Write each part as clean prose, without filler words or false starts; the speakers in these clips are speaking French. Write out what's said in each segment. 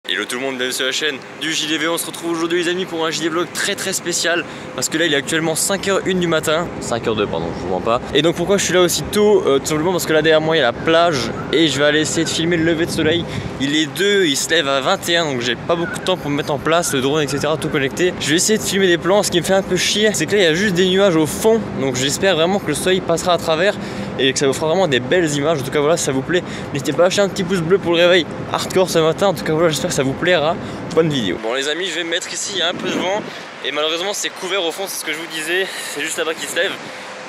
Hello tout le monde, bienvenue sur la chaîne du JDV. On se retrouve aujourd'hui les amis pour un JD vlog très spécial. Parce que là il est actuellement 5h01 du matin. 5h02 pardon, je vous mens pas. Et donc pourquoi je suis là aussi tôt tout simplement parce que là derrière moi il y a la plage. Et je vais aller essayer de filmer le lever de soleil. Il est 2, il se lève à 21. Donc j'ai pas beaucoup de temps pour me mettre en place, le drone etc, tout connecté. Je vais essayer de filmer des plans. Ce qui me fait un peu chier, c'est que là il y a juste des nuages au fond. Donc j'espère vraiment que le soleil passera à travers et que ça vous fera vraiment des belles images. En tout cas voilà, si ça vous plaît, n'hésitez pas à lâcher un petit pouce bleu pour le réveil hardcore ce matin. En tout cas voilà, j'espère que ça vous plaira. Bonne vidéo. Bon les amis, je vais me mettre ici, il y a un peu de vent et malheureusement c'est couvert au fond, c'est ce que je vous disais, c'est juste là-bas qui se lève.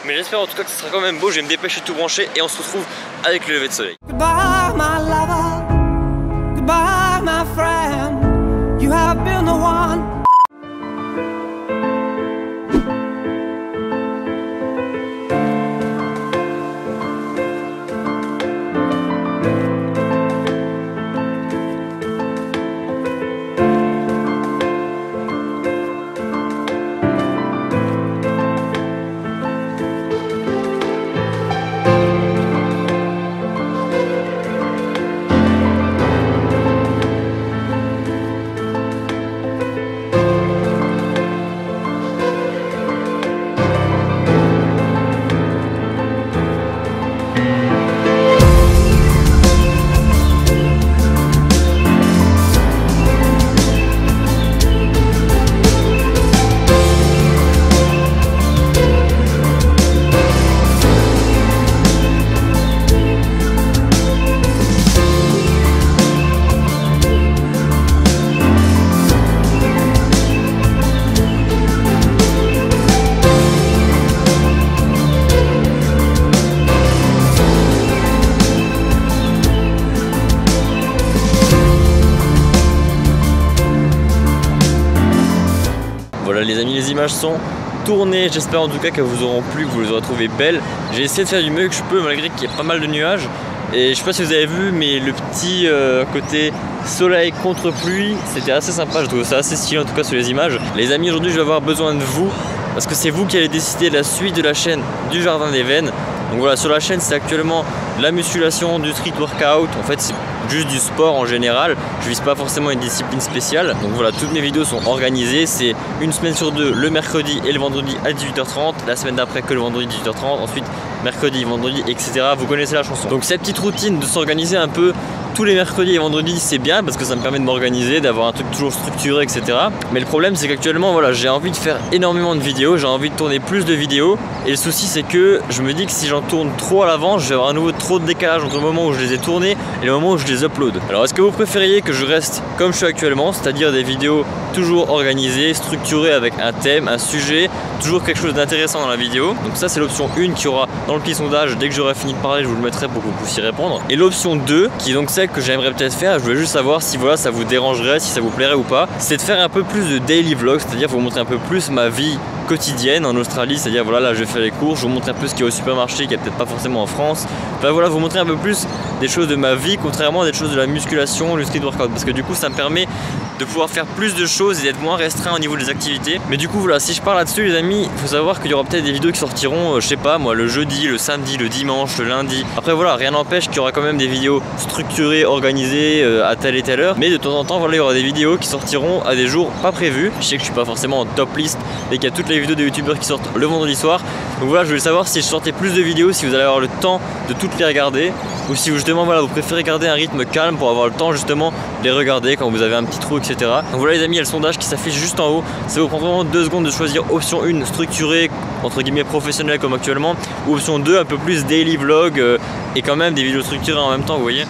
Mais j'espère en tout cas que ce sera quand même beau. Je vais me dépêcher de tout brancher et on se retrouve avec le lever de soleil. Goodbye my lover, goodbye my friend, you have been the one. Voilà les amis, les images sont tournées. J'espère en tout cas qu'elles vous auront plu, que vous les aurez trouvées belles. J'ai essayé de faire du mieux que je peux malgré qu'il y ait pas mal de nuages. Et je sais pas si vous avez vu, mais le petit côté soleil contre pluie, c'était assez sympa. Je trouve ça assez stylé en tout cas sur les images. Les amis, aujourd'hui je vais avoir besoin de vous parce que c'est vous qui allez décider de la suite de la chaîne du Jardin des Veines. Donc voilà, sur la chaîne c'est actuellement de la musculation, du street workout. En fait c'est juste du sport en général. Je vise pas forcément une discipline spéciale. Donc voilà, toutes mes vidéos sont organisées. C'est une semaine sur deux, le mercredi et le vendredi à 18h30. La semaine d'après que le vendredi 18h30. Ensuite mercredi, vendredi, etc. Vous connaissez la chanson. Donc cette petite routine de s'organiser un peu tous les mercredis et vendredis, c'est bien parce que ça me permet de m'organiser, d'avoir un truc toujours structuré, etc. Mais le problème c'est qu'actuellement voilà, j'ai envie de faire énormément de vidéos, j'ai envie de tourner plus de vidéos. Et le souci c'est que je me dis que si j'en tourne trop à l'avance, je vais avoir à nouveau trop de décalage entre le moment où je les ai tournés et le moment où je les upload. Alors est-ce que vous préfériez que je reste comme je suis actuellement, c'est-à-dire des vidéos toujours organisées, structurées avec un thème, un sujet, toujours quelque chose d'intéressant dans la vidéo. Donc ça c'est l'option 1 qui aura dans le petit sondage. Dès que j'aurai fini de parler, je vous le mettrai pour que vous puissiez répondre. Et l'option 2 qui est donc celle que j'aimerais peut-être faire, je voulais juste savoir si voilà ça vous dérangerait, si ça vous plairait ou pas, c'est de faire un peu plus de daily vlog, c'est-à-dire vous montrer un peu plus ma vie quotidienne en Australie, c'est-à-dire voilà là je vais faire les courses, je vous montre un peu ce qu'il y a au supermarché qui n'y a peut-être pas forcément en France. Enfin voilà, vous montrer un peu plus des choses de ma vie contrairement à des choses de la musculation, le street workout, parce que du coup ça me permet de pouvoir faire plus de choses et d'être moins restreint au niveau des activités. Mais du coup voilà, si je parle là-dessus les amis, il faut savoir qu'il y aura peut-être des vidéos qui sortiront, je sais pas moi, le jeudi, le samedi, le dimanche, le lundi. Après voilà, rien n'empêche qu'il y aura quand même des vidéos structurées, organisées à telle et telle heure. Mais de temps en temps voilà, il y aura des vidéos qui sortiront à des jours pas prévus. Je sais que je suis pas forcément en top liste et qu'il y a toutes les vidéos des youtubeurs qui sortent le vendredi soir. Donc voilà, je voulais savoir si je sortais plus de vidéos, si vous allez avoir le temps de toutes les regarder, ou si justement voilà, vous préférez garder un rythme calme pour avoir le temps justement de les regarder quand vous avez un petit trou, etc. Donc voilà les amis, il y a le sondage qui s'affiche juste en haut. Ça vous prend vraiment 2 secondes de choisir option 1 structurée, entre guillemets professionnelle comme actuellement, ou option 2 un peu plus daily vlog et quand même des vidéos structurées en même temps, vous voyez.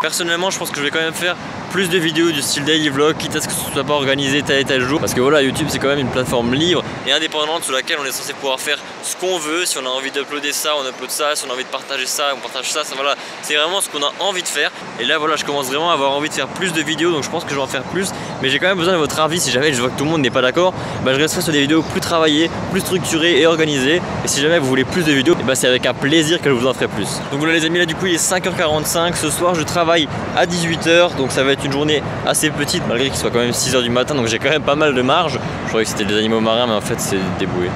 Personnellement je pense que je vais quand même faire plus de vidéos du style daily vlog, quitte à ce que ce soit pas organisé tel et tel jour, parce que voilà, YouTube c'est quand même une plateforme libre et indépendante sur laquelle on est censé pouvoir faire ce qu'on veut. Si on a envie d'uploader ça, on upload ça. Si on a envie de partager ça, on partage ça. Voilà, c'est vraiment ce qu'on a envie de faire. Et là voilà, je commence vraiment à avoir envie de faire plus de vidéos, donc je pense que je vais en faire plus. Mais j'ai quand même besoin de votre avis. Si jamais je vois que tout le monde n'est pas d'accord, bah, je resterai sur des vidéos plus travaillées, plus structurées et organisées. Et si jamais vous voulez plus de vidéos, bah, c'est avec un plaisir que je vous en ferai plus. Donc voilà les amis, là du coup il est 5h45. Ce soir je travaille à 18h, donc ça va être une journée assez petite malgré qu'il soit quand même 6h du matin, donc j'ai quand même pas mal de marge. Je croyais que c'était des animaux marins mais en fait c'est des bouées.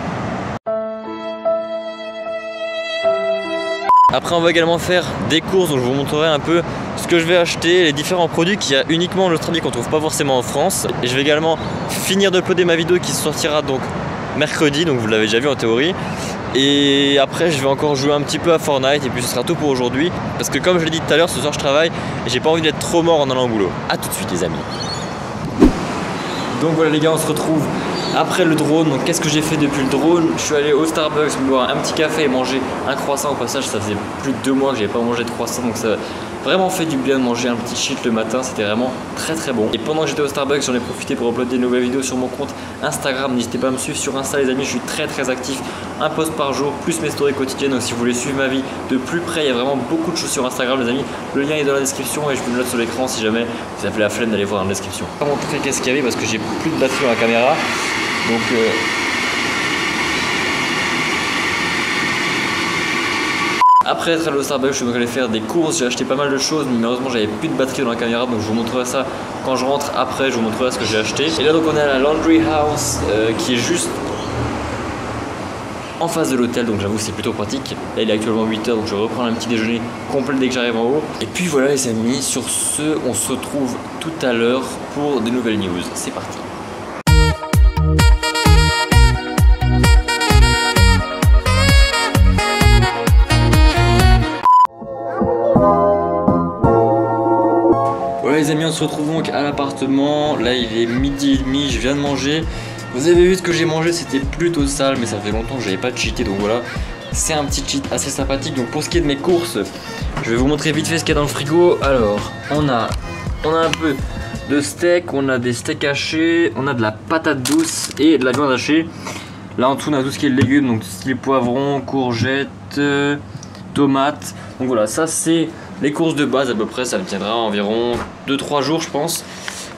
Après on va également faire des courses, donc je vous montrerai un peu ce que je vais acheter, les différents produits qu'il y a uniquement en Australie qu'on trouve pas forcément en France. Et je vais également finir d'uploader ma vidéo qui sortira donc mercredi, donc vous l'avez déjà vu en théorie. Et après je vais encore jouer un petit peu à Fortnite et puis ce sera tout pour aujourd'hui. Parce que comme je l'ai dit tout à l'heure, ce soir je travaille et j'ai pas envie d'être trop mort en allant au boulot. A tout de suite les amis. Donc voilà les gars, on se retrouve après le drone. Donc qu'est-ce que j'ai fait depuis le drone? Je suis allé au Starbucks boire un petit café et manger un croissant. Au passage, ça faisait plus de 2 mois que j'avais pas mangé de croissant, donc ça a vraiment fait du bien de manger un petit shit le matin. C'était vraiment très bon. Et pendant que j'étais au Starbucks, j'en ai profité pour uploader de nouvelles vidéos sur mon compte Instagram. N'hésitez pas à me suivre sur Insta les amis, je suis très actif. Un post par jour plus mes stories quotidiennes. Donc si vous voulez suivre ma vie de plus près, il y a vraiment beaucoup de choses sur Instagram les amis. Le lien est dans la description et je vous le note sur l'écran si jamais vous avez la flemme d'aller voir dans la description. Je vais vous montrer qu'est-ce qu'il y avait parce que j'ai plus de batterie dans la caméra. Donc après être allé au Starbucks, je suis donc allé faire des courses. J'ai acheté pas mal de choses, mais malheureusement j'avais plus de batterie dans la caméra, donc je vous montrerai ça quand je rentre. Après je vous montrerai ce que j'ai acheté. Et là donc on est à la Laundry House qui est juste en face de l'hôtel, donc j'avoue c'est plutôt pratique. Là il est actuellement 8h, donc je vais reprendre un petit déjeuner complet dès que j'arrive en haut. Et puis voilà les amis, sur ce on se retrouve tout à l'heure pour des nouvelles news. C'est parti. Voilà les amis, on se retrouve donc à l'appartement. Là il est 12h30, je viens de manger. Vous avez vu ce que j'ai mangé, c'était plutôt sale, mais ça fait longtemps que j'avais pas cheaté, donc voilà. C'est un petit cheat assez sympathique. Donc pour ce qui est de mes courses, je vais vous montrer vite fait ce qu'il y a dans le frigo. Alors, on a un peu de steak, on a des steaks hachés, on a de la patate douce et de la viande hachée. Là en dessous on a tout ce qui est légumes, donc style poivrons, courgettes, tomates. Donc voilà, ça c'est les courses de base à peu près, ça me tiendra environ 2-3 jours je pense.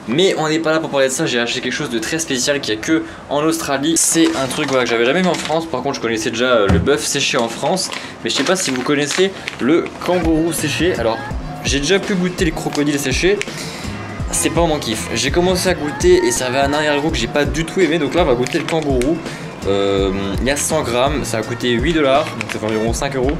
Mais on n'est pas là pour parler de ça, j'ai acheté quelque chose de très spécial qu'il n'y a que en Australie. C'est un truc voilà, que j'avais jamais vu en France, par contre je connaissais déjà le bœuf séché en France. Mais je sais pas si vous connaissez le kangourou séché. Alors j'ai déjà pu goûter les crocodiles séchés, c'est pas mon kiff. J'ai commencé à goûter et ça avait un arrière-goût que j'ai pas du tout aimé. Donc là on va goûter le kangourou. Il y a 100 grammes, ça a coûté 8$, donc ça fait environ 5€.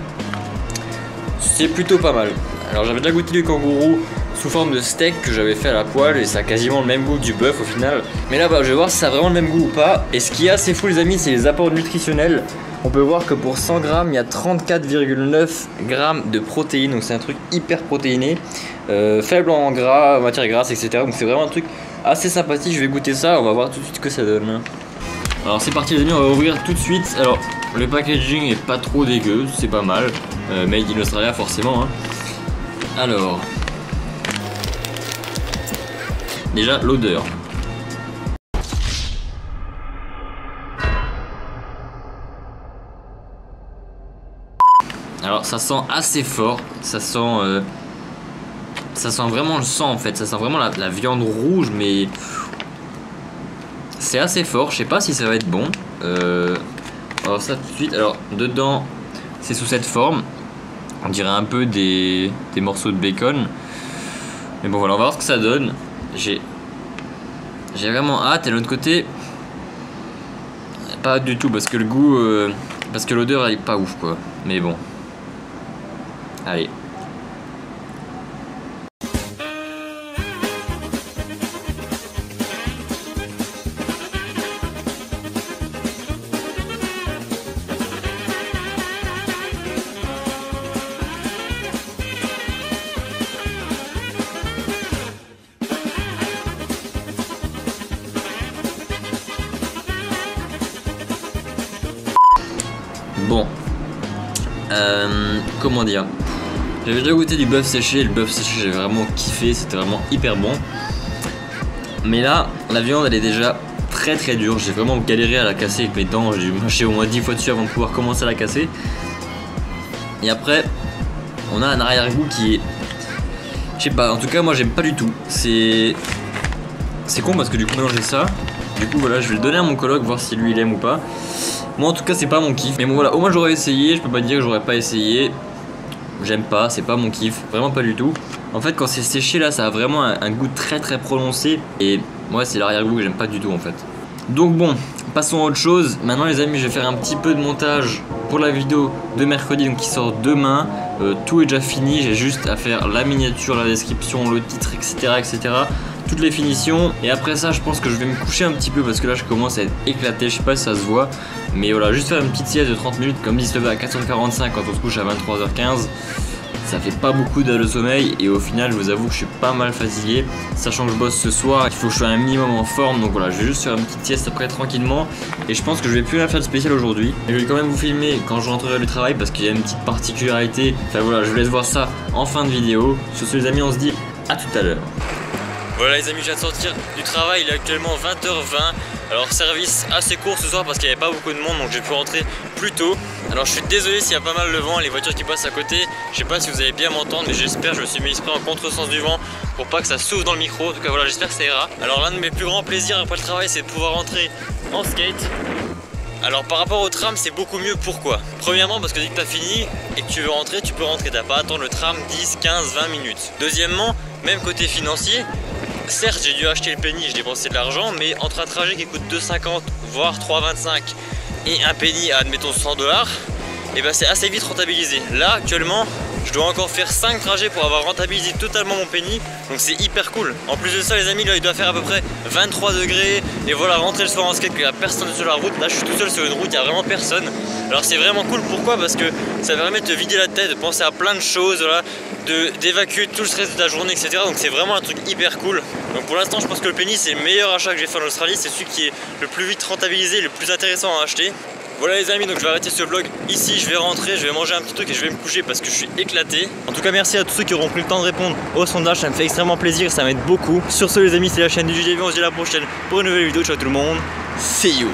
C'est plutôt pas mal. Alors j'avais déjà goûté le kangourou sous forme de steak que j'avais fait à la poêle et ça a quasiment le même goût que du bœuf au final. Mais là bah, je vais voir si ça a vraiment le même goût ou pas. Et ce qui est assez fou les amis, c'est les apports nutritionnels. On peut voir que pour 100 grammes il y a 34,9 grammes de protéines. Donc c'est un truc hyper protéiné, faible en gras, matière grasse, etc. Donc c'est vraiment un truc assez sympathique. Je vais goûter ça, on va voir tout de suite ce que ça donne. Alors c'est parti les amis, on va ouvrir tout de suite. Alors le packaging est pas trop dégueu, c'est pas mal. Made in Australia forcément hein. Alors déjà l'odeur. Alors ça sent assez fort, ça sent vraiment le sang en fait, ça sent vraiment la viande rouge, mais c'est assez fort, je sais pas si ça va être bon. Alors ça tout de suite, alors dedans c'est sous cette forme, on dirait un peu des morceaux de bacon. Mais bon voilà, on va voir ce que ça donne. J'ai vraiment hâte. Et de l'autre côté, pas du tout parce que le goût, parce que l'odeur elle est pas ouf quoi. Mais bon, allez. Bon, comment dire, j'avais déjà goûté du bœuf séché, le bœuf séché j'ai vraiment kiffé, c'était vraiment hyper bon. Mais là, la viande elle est déjà très dure, j'ai vraiment galéré à la casser avec mes dents, j'ai dû mâcher au moins 10 fois dessus avant de pouvoir commencer à la casser. Et après, on a un arrière-goût qui est, je sais pas, en tout cas moi j'aime pas du tout. C'est con parce que du coup maintenant j'ai ça, du coup voilà je vais le donner à mon coloc voir si lui il aime ou pas. Moi en tout cas c'est pas mon kiff, mais bon voilà, au moins j'aurais essayé, je peux pas dire que j'aurais pas essayé. J'aime pas, c'est pas mon kiff, vraiment pas du tout. En fait quand c'est séché là ça a vraiment un goût très prononcé. Et moi c'est l'arrière-goût que j'aime pas du tout en fait. Donc bon, passons à autre chose. Maintenant les amis je vais faire un petit peu de montage pour la vidéo de mercredi donc qui sort demain. tout est déjà fini, j'ai juste à faire la miniature, la description, le titre, etc. Toutes les finitions, et après ça je pense que je vais me coucher un petit peu parce que là je commence à être éclaté, je sais pas si ça se voit, mais voilà, juste faire une petite sieste de 30 minutes comme dit, se lever à 4h45 quand on se couche à 23h15. Ça fait pas beaucoup d'heures de sommeil et au final je vous avoue que je suis pas mal fatigué, sachant que je bosse ce soir, il faut que je sois un minimum en forme, donc voilà, je vais juste faire une petite sieste après tranquillement et je pense que je vais plus rien faire de spécial aujourd'hui. Je vais quand même vous filmer quand je rentrerai du travail parce qu'il y a une petite particularité, enfin voilà, je vous laisse voir ça en fin de vidéo. Sur ce les amis, on se dit à tout à l'heure. Voilà les amis, je viens de sortir du travail, il est actuellement 20h20. Alors service assez court ce soir parce qu'il n'y avait pas beaucoup de monde, donc j'ai pu rentrer plus tôt. Alors je suis désolé s'il y a pas mal de vent, les voitures qui passent à côté. Je sais pas si vous allez bien m'entendre, mais j'espère, je me suis mis exprès en contresens du vent pour pas que ça souffle dans le micro. En tout cas voilà, j'espère que ça ira. Alors l'un de mes plus grands plaisirs après le travail, c'est de pouvoir rentrer en skate. Alors par rapport au tram, c'est beaucoup mieux. Pourquoi? Premièrement parce que dès que tu as fini et que tu veux rentrer, tu peux rentrer, t'as pas à attendre le tram 10, 15, 20 minutes. Deuxièmement, même côté financier, certes j'ai dû acheter le penny, j'ai dépensé de l'argent, mais entre un trajet qui coûte 2,50 voire 3,25 et un penny à admettons 100 $, et ben c'est assez vite rentabilisé. Là actuellement je dois encore faire 5 trajets pour avoir rentabilisé totalement mon penny, donc c'est hyper cool. En plus de ça les amis, là il doit faire à peu près 23 degrés et voilà, rentrer le soir en skate, qu'il n'y a personne sur la route. Là je suis tout seul sur une route, il n'y a vraiment personne. Alors c'est vraiment cool, pourquoi? Parce que ça permet de te vider la tête, de penser à plein de choses, voilà, d'évacuer tout le stress de ta journée, etc. Donc c'est vraiment un truc hyper cool. Donc pour l'instant je pense que le penny c'est le meilleur achat que j'ai fait en Australie, c'est celui qui est le plus vite rentabilisé, le plus intéressant à acheter. Voilà les amis, donc je vais arrêter ce vlog ici, je vais rentrer, je vais manger un petit truc et je vais me coucher parce que je suis éclaté. En tout cas merci à tous ceux qui auront pris le temps de répondre au sondage, ça me fait extrêmement plaisir, ça m'aide beaucoup. Sur ce les amis, c'est la chaîne du JDV, on se dit à la prochaine pour une nouvelle vidéo, ciao tout le monde, see you.